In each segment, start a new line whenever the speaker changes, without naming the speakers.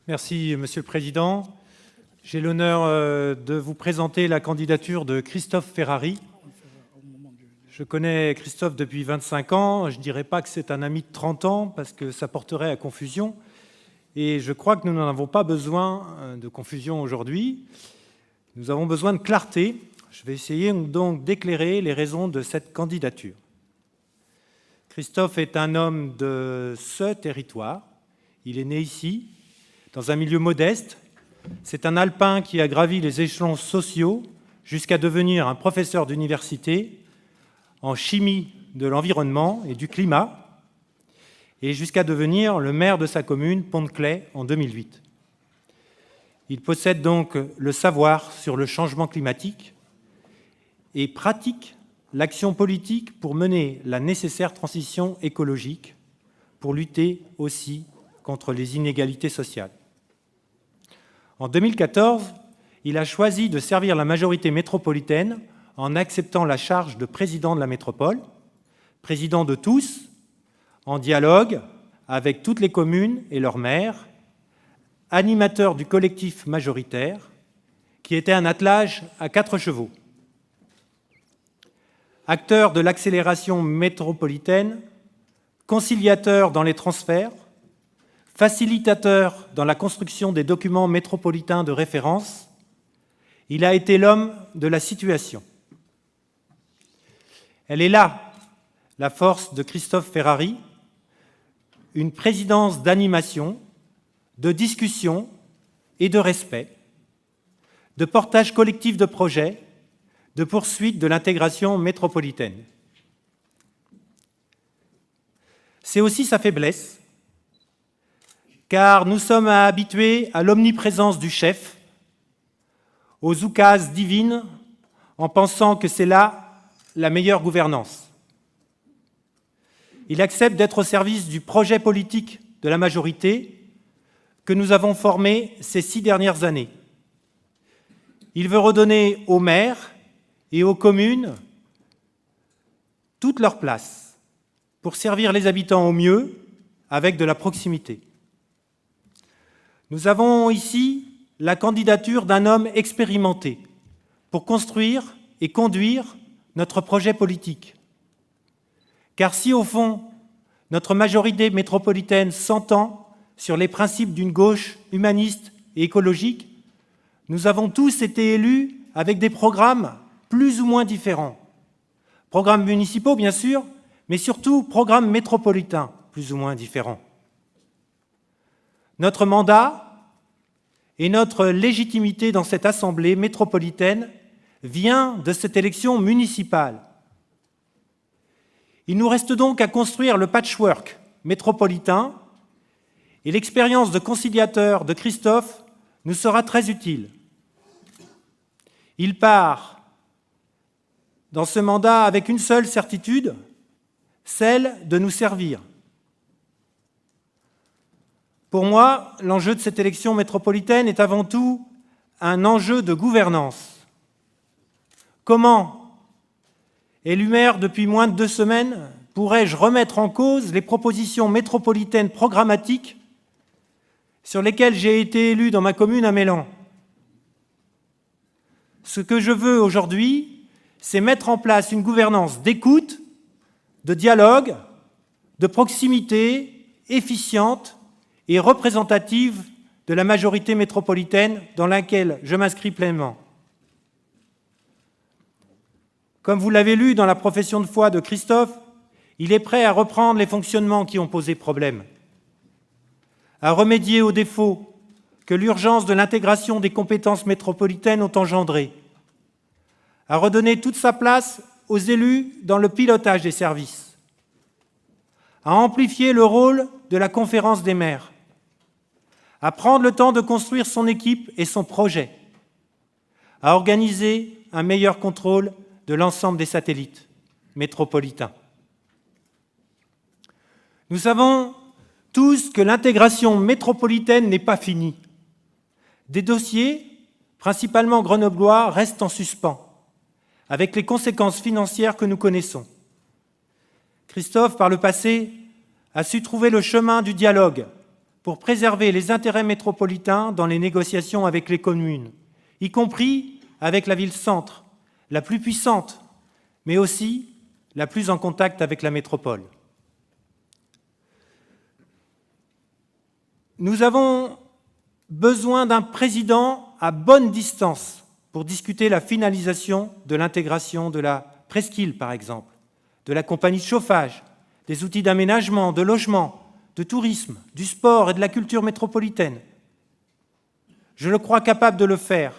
Merci, Monsieur le Président. J'ai l'honneur de vous présenter la candidature de Christophe Ferrari. Je connais Christophe depuis 25 ans. Je ne dirais pas que c'est un ami de 30 ans, parce que ça porterait à confusion. Et je crois que nous n'en avons pas besoin de confusion aujourd'hui. Nous avons besoin de clarté. Je vais essayer donc d'éclairer les raisons de cette candidature. Christophe est un homme de ce territoire. Il est né ici, dans un milieu modeste. C'est un alpin qui a gravi les échelons sociaux jusqu'à devenir un professeur d'université en chimie de l'environnement et du climat, et jusqu'à devenir le maire de sa commune, Pont-de-Claix, en 2008. Il possède donc le savoir sur le changement climatique et pratique l'action politique pour mener la nécessaire transition écologique, pour lutter aussi contre les inégalités sociales. En 2014, il a choisi de servir la majorité métropolitaine en acceptant la charge de président de la métropole, président de tous, en dialogue avec toutes les communes et leurs maires, animateur du collectif majoritaire, qui était un attelage à 4 chevaux. Acteur de l'accélération métropolitaine, conciliateur dans les transferts, facilitateur dans la construction des documents métropolitains de référence, il a été l'homme de la situation. Elle est là, la force de Christophe Ferrari, une présidence d'animation, de discussion et de respect, de portage collectif de projets, de poursuite de l'intégration métropolitaine. C'est aussi sa faiblesse, car nous sommes habitués à l'omniprésence du chef, aux oukases divines, en pensant que c'est là la meilleure gouvernance. Il accepte d'être au service du projet politique de la majorité que nous avons formé ces 6 dernières années. Il veut redonner aux maires et aux communes toute leur place pour servir les habitants au mieux avec de la proximité. Nous avons ici la candidature d'un homme expérimenté pour construire et conduire notre projet politique. Car si, au fond, notre majorité métropolitaine s'entend sur les principes d'une gauche humaniste et écologique, nous avons tous été élus avec des programmes plus ou moins différents. Programmes municipaux, bien sûr, mais surtout programmes métropolitains plus ou moins différents. Notre mandat et notre légitimité dans cette assemblée métropolitaine vient de cette élection municipale. Il nous reste donc à construire le patchwork métropolitain et l'expérience de conciliateur de Christophe nous sera très utile. Il part dans ce mandat avec une seule certitude, celle de nous servir. Pour moi, l'enjeu de cette élection métropolitaine est avant tout un enjeu de gouvernance. Comment, élu maire depuis moins de 2 semaines, pourrais-je remettre en cause les propositions métropolitaines programmatiques sur lesquelles j'ai été élu dans ma commune à Mélan? Ce que je veux aujourd'hui, c'est mettre en place une gouvernance d'écoute, de dialogue, de proximité, efficiente et représentative de la majorité métropolitaine dans laquelle je m'inscris pleinement. Comme vous l'avez lu dans la profession de foi de Christophe, il est prêt à reprendre les fonctionnements qui ont posé problème, à remédier aux défauts que l'urgence de l'intégration des compétences métropolitaines ont engendrés, à redonner toute sa place aux élus dans le pilotage des services, à amplifier le rôle de la conférence des maires, à prendre le temps de construire son équipe et son projet, à organiser un meilleur contrôle de l'ensemble des satellites métropolitains. Nous savons tous que l'intégration métropolitaine n'est pas finie. Des dossiers, principalement grenoblois, restent en suspens, avec les conséquences financières que nous connaissons. Christophe, par le passé, a su trouver le chemin du dialogue pour préserver les intérêts métropolitains dans les négociations avec les communes, y compris avec la ville-centre, la plus puissante, mais aussi la plus en contact avec la métropole. Nous avons besoin d'un président à bonne distance pour discuter la finalisation de l'intégration de la presqu'île, par exemple, de la compagnie de chauffage, des outils d'aménagement, de logement, de tourisme, du sport et de la culture métropolitaine. Je le crois capable de le faire.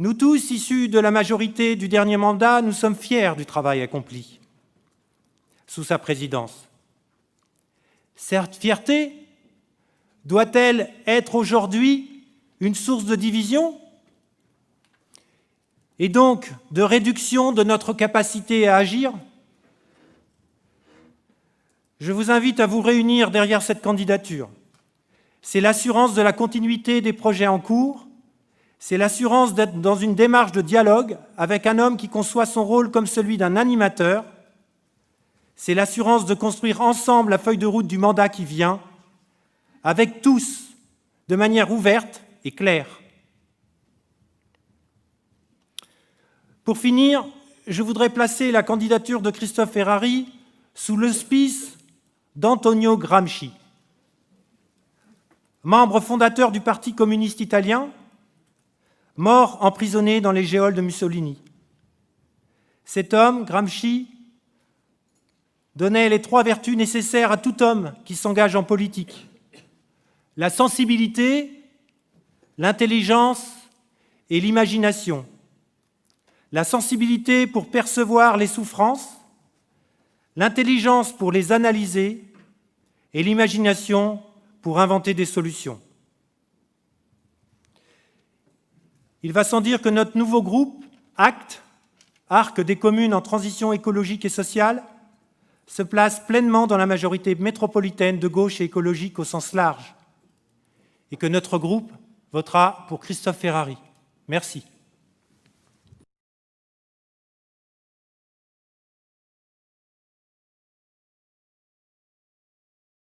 Nous tous, issus de la majorité du dernier mandat, nous sommes fiers du travail accompli sous sa présidence. Cette fierté doit-elle être aujourd'hui une source de division et donc de réduction de notre capacité à agir? Je vous invite à vous réunir derrière cette candidature. C'est l'assurance de la continuité des projets en cours, c'est l'assurance d'être dans une démarche de dialogue avec un homme qui conçoit son rôle comme celui d'un animateur, c'est l'assurance de construire ensemble la feuille de route du mandat qui vient, avec tous, de manière ouverte et claire. Pour finir, je voudrais placer la candidature de Christophe Ferrari sous l'auspice d'Antonio Gramsci, membre fondateur du Parti communiste italien, mort emprisonné dans les geôles de Mussolini. Cet homme, Gramsci, donnait les 3 vertus nécessaires à tout homme qui s'engage en politique: la sensibilité, l'intelligence et l'imagination. La sensibilité pour percevoir les souffrances, l'intelligence pour les analyser et l'imagination pour inventer des solutions. Il va sans dire que notre nouveau groupe, ACT, Arc des communes en transition écologique et sociale, se place pleinement dans la majorité métropolitaine de gauche et écologique au sens large, et que notre groupe votera pour Christophe Ferrari. Merci.